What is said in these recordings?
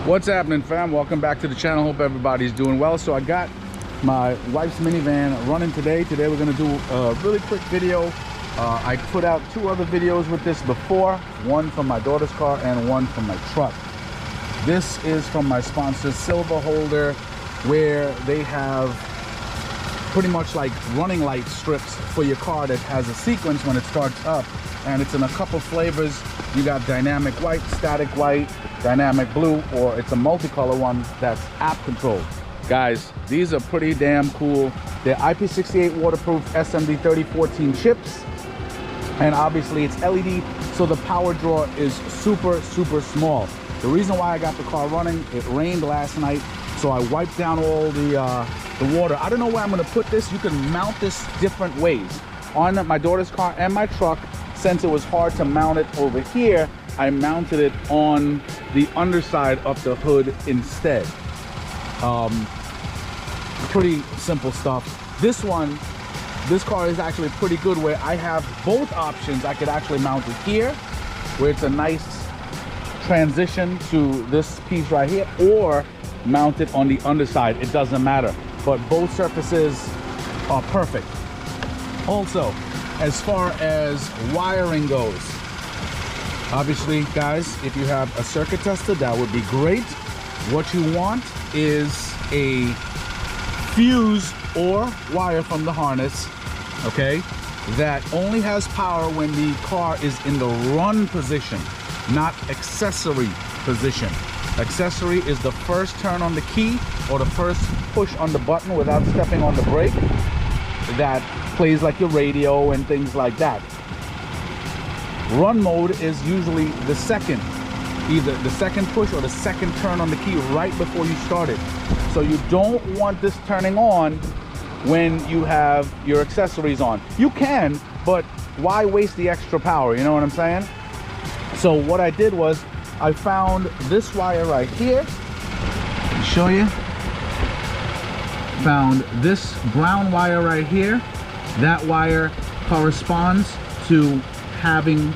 What's happening, fam? Welcome back to the channel. Hope everybody's doing well. So I got my wife's minivan running today. Today we're gonna do a really quick video. I put out two other videos with this before, one from my daughter's car and one from my truck. This is from my sponsor Silverholder, where they have pretty much like running light strips for your car that has a sequence when it starts up, and it's in a couple flavors. You got dynamic white, static white, dynamic blue, or it's a multicolor one that's app controlled. Guys, these are pretty damn cool. They're IP68 waterproof SMD 3014 chips, and obviously it's LED, so the power draw is super small. The reason why I got the car running, it rained last night, so I wiped down all the water. I don't know where I'm gonna put this. You can mount this different ways on my daughter's car and my truck. Since it was hard to mount it over here, I mounted it on the underside of the hood instead. Pretty simple stuff. This car is actually pretty good, where I have both options. I could actually mount it here, where it's a nice transition to this piece right here, or mount it on the underside. It doesn't matter, but both surfaces are perfect. Also, as far as wiring goes, obviously, guys, if you have a circuit tester, that would be great. What you want is a fuse or wire from the harness, okay, that only has power when the car is in the run position, not accessory position. Accessory is the first turn on the key or the first push on the button without stepping on the brake. That plays like your radio and things like that. Run mode is usually the second, either the second push or the second turn on the key right before you start it. So you don't want this turning on when you have your accessories on. You can, but why waste the extra power? You know what I'm saying? So what I did was I found this wire right here. Let me show you. Found this brown wire right here. That wire corresponds to having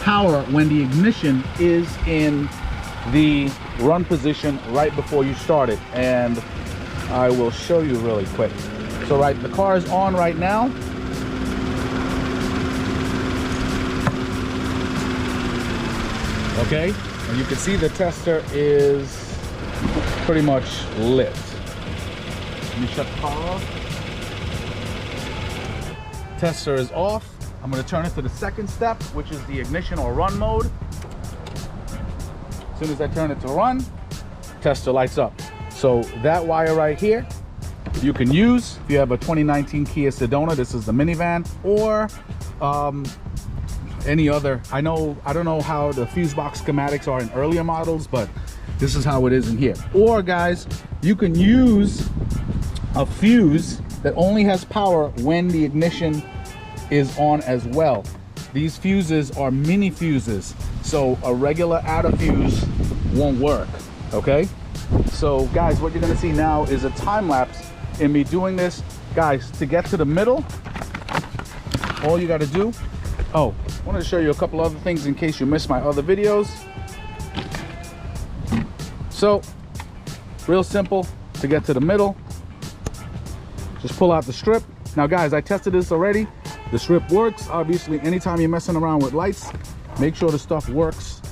power when the ignition is in the run position right before you start it. And I will show you really quick. So right, the car is on right now. Okay, and you can see the tester is pretty much lit. Let me shut the car off. Tester is off. I'm going to turn it to the second step, which is the ignition or run mode. As soon as I turn it to run, tester lights up. So that wire right here, you can use if you have a 2019 Kia Sedona. This is the minivan, or any other. I don't know how the fuse box schematics are in earlier models, but this is how it is in here. Or guys, you can use a fuse that only has power when the ignition is on as well. These fuses are mini fuses, so a regular adder fuse won't work, okay? So guys, what you're gonna see now is a time lapse in me doing this. Guys, to get to the middle, all you gotta do, I wanted to show you a couple other things in case you missed my other videos. So, real simple to get to the middle. Just pull out the strip. Now guys, I tested this already. The strip works. Obviously, anytime you're messing around with lights, make sure the stuff works,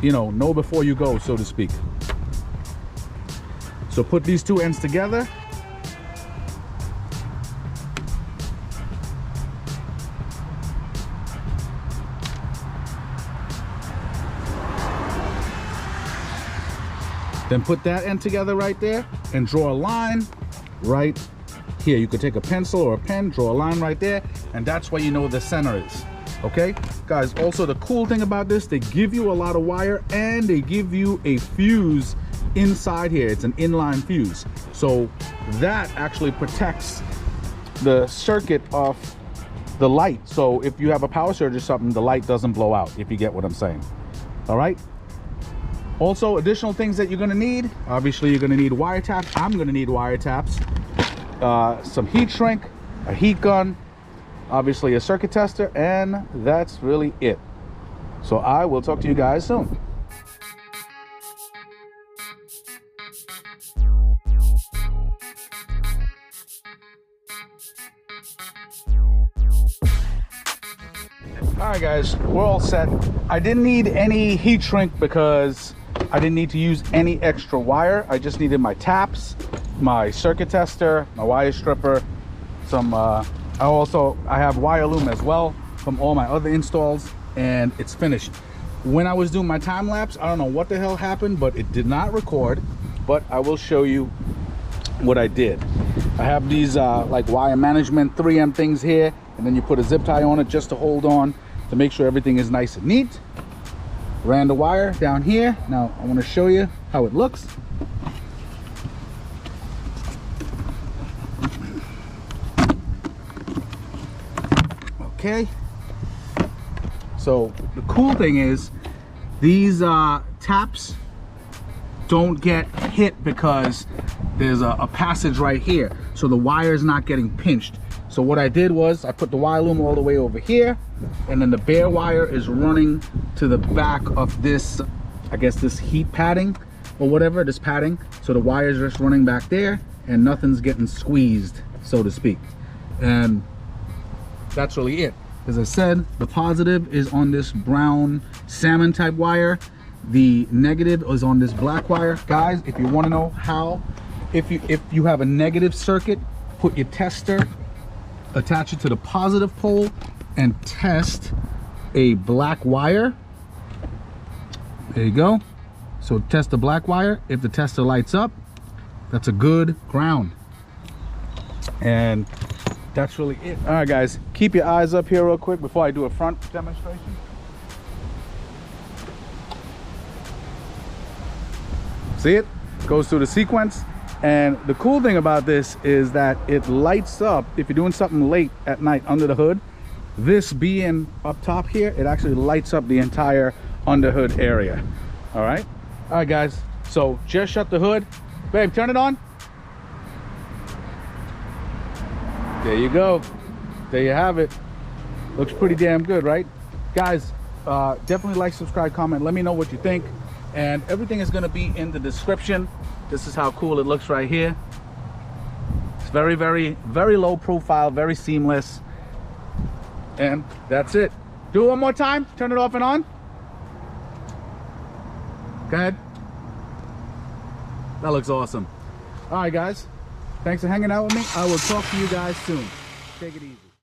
you know before you go, so to speak. So put these two ends together. Then put that end together right there and draw a line right here. You could take a pencil or a pen, draw a line right there, and that's where you know the center is. Okay, guys, also the cool thing about this, they give you a lot of wire and they give you a fuse inside here. It's an inline fuse, so that actually protects the circuit of the light. So if you have a power surge or something, the light doesn't blow out, if you get what I'm saying. All right, also additional things that you're going to need, obviously you're going to need wire taps. I'm going to need wire taps, some heat shrink, a heat gun, obviously a circuit tester, and that's really it. So I will talk to you guys soon. All right guys, we're all set. I didn't need any heat shrink because I didn't need to use any extra wire. I just needed my taps, my circuit tester, my wire stripper, some I have wire loom as well from all my other installs, and it's finished. When I was doing my time lapse, I don't know what the hell happened, but it did not record. But I will show you what I did. I have these like wire management 3M things here, and then you put a zip tie on it just to hold on to make sure everything is nice and neat. Ran the wire down here. Now I want to show you how it looks. Okay, so the cool thing is these taps don't get hit because there's a passage right here, so the wire is not getting pinched. So what I did was I put the wire loom all the way over here, and then the bare wire is running to the back of this, I guess this heat padding or whatever, this padding. So the wire is just running back there and nothing's getting squeezed, so to speak. And that's really it. As I said, the positive is on this brown salmon type wire. The negative is on this black wire. Guys, if you want to know how, if you have a negative circuit, put your tester, attach it to the positive pole, and test a black wire. There you go. So test the black wire. If the tester lights up, that's a good ground. And that's really it. All right guys, keep your eyes up here real quick before I do a front demonstration. See it? Goes through the sequence. And the cool thing about this is that it lights up if you're doing something late at night under the hood. This being up top here, it actually lights up the entire underhood area. All right guys, so just shut the hood. Babe, turn it on. There you go. There you have it. Looks pretty damn good, right? Guys, definitely like, subscribe, comment. Let me know what you think. And everything is going to be in the description. This is how cool it looks right here. It's very, very, very low profile, very seamless. And that's it. Do it one more time. Turn it off and on. Go ahead. That looks awesome. All right, guys. Thanks for hanging out with me. I will talk to you guys soon. Take it easy.